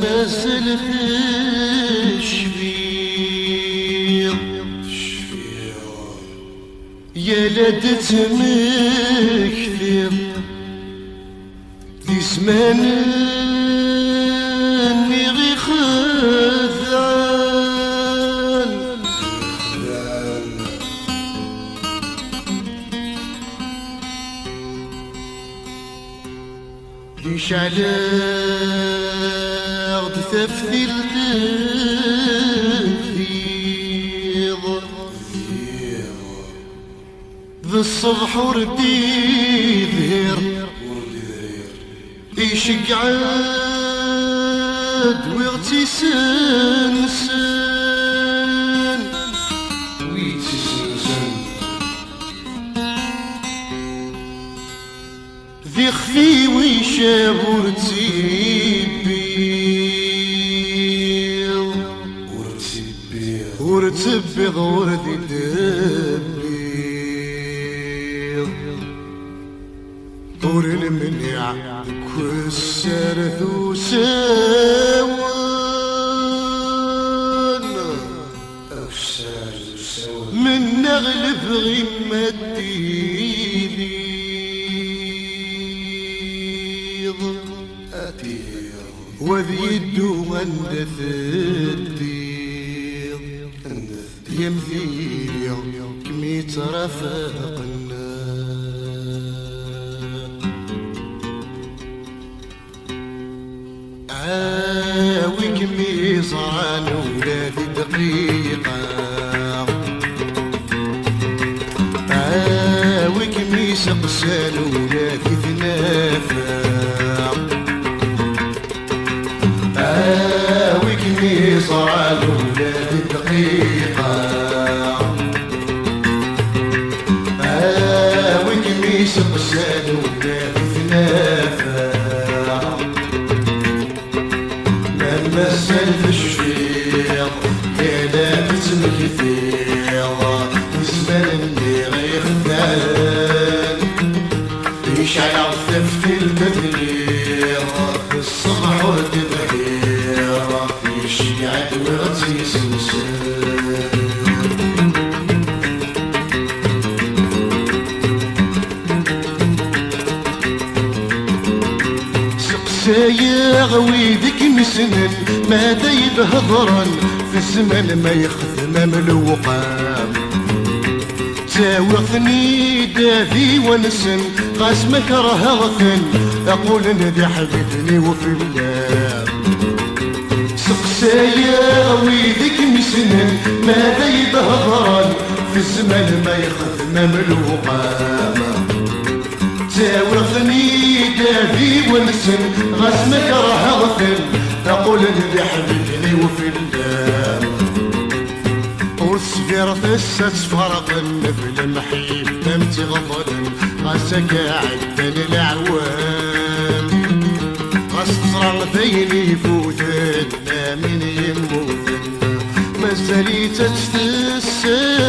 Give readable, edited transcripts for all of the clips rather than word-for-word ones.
ما زال الشفير يا لدت مكثر ذي زمان غي خذعان ليش على أرض ثفثي الثيض ذي الصبح وردي ظهر يشقعد ويغتي سنسن ذي خفي ويشاب ورتبيض وردي دبيض طور المنيع كسر ذو سوان من نغلب غمة الديض وذي يدو اندث الديض يمثيل كمي ترافقنا وكمي صران ولادي دقيقة وكمي سقسان ولادي ثنافة وكمي صران ولادي دقيقة وكمي سقسان ولادي ثنافة مسل في الشفير يا لابس مكثير وزمان اللي غيخدان يشعل ثفت المثلير الصبح ورد ظهير يشقعد ويغطي سنسان سايغ ويدك مسنن ما دايب هضرا في الزمن ما يخدم ملوقام تاوغني داذي ونسن قاسمك رهغثن اقول ندي حبيبني وفي الله سايغ ويدك مسنن ما دايب هضرا في الزمن ما يخدم ملوقام تاوغني دافي ونسن غسمك راح اغفل اقول اللي حبيبني وفي الله والصفير ثسة تفرقن في المحيب تمتي غفلا غسك عدن العوام غس تصرع ذيني يفوتنا من يموتنا مازالي تتسرى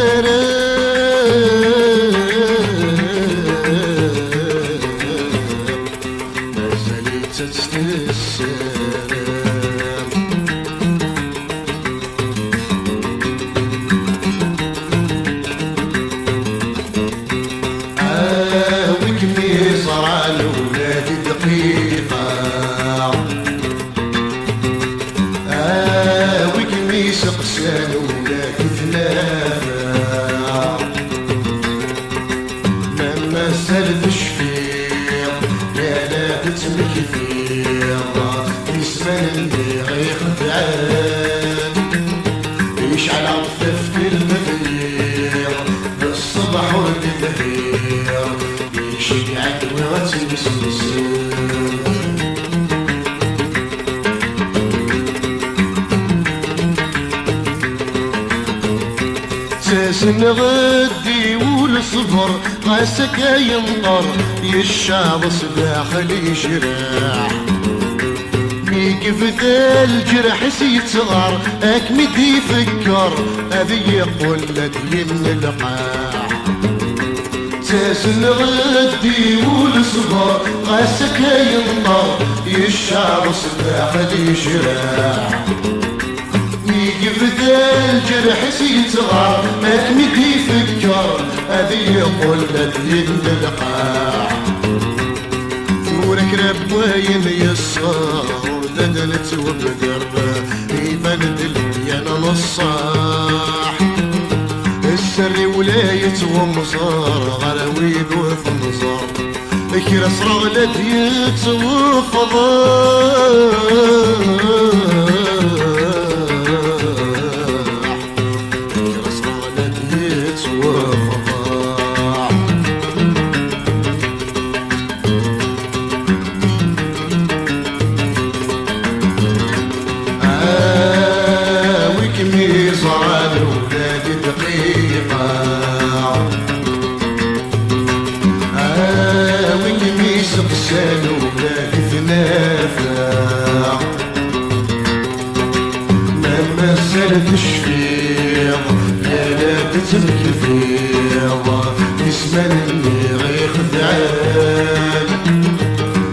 وكمي صرع لولادي دقيقة وكمي سقسان ولادي ثلاثة لما سالت الشفير يا لابت مكثير يسمن اللي غيخدعان يشعل عطف المثير بالصبح ورد الظهير يشقعد ويغتي سنسان تاسن غدي والصبر غاسك ينطر يشعبص داخل يشراح يقف ذا الجرح سيتصغر اكمد يفكر هذي يقول لك من القاع تازن غدي والصبر غاسك ينطر يشعر صباح لي جراح يقف ذا الجرح سيتغار ماكني كيفكر هذي يقول لذي القاع ثورك رباين يسار ذنلت وبقربه يبان دلي انا نصاح السر ولاية ومزار غلاويد وفنزار كراس رغلت تشفيض لا تترك الفيض يسمنني غير خذعان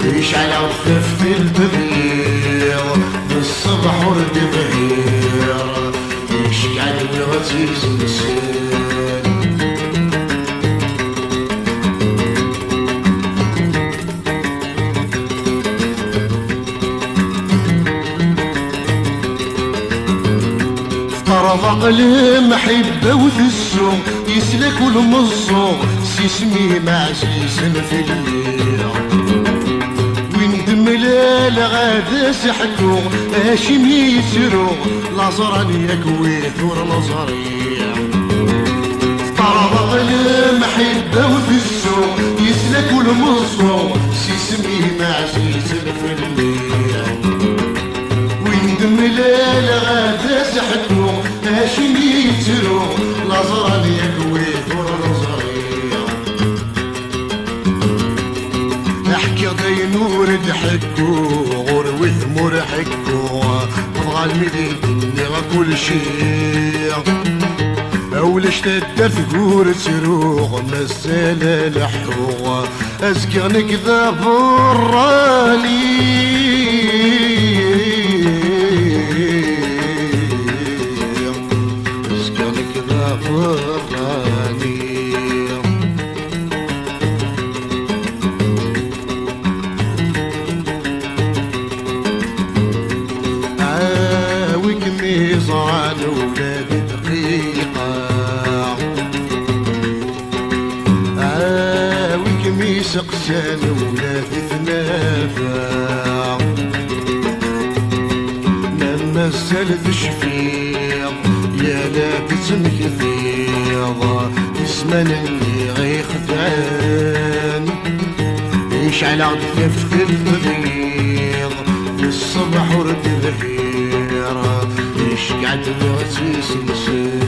يشعل عفاف في البذير بالصبح ورد ظهير يشعل وغزيز نسان طرف المحبة وثسو يسلك والمصو سيسمي معزيز في الليل ويندم للغادة سحكو هاشم يسرو لازران يكوي ثور نظرية طرف المحبة وثسو يسلك والمصو سيسمي معزيز في الليل ويندم للغادة سحكو هاشم يترو لازران يكوي ثور نظرية احكي دينور ضحكو غروي ثمور حكو بغا المدين نغا كل شي اولش تدار ثقور تروغ مسالة لحوغ ازكى نكذا براني عاوك ميزان ولاد دقيقة عاوك ميسقسان ولاد ثنافة لما السلف شفيق يا لابس مكثيض يسمنني غير خدعان يشعل عطف في البذيض الصبح ورد ظهير يشقعد وغسيس نسان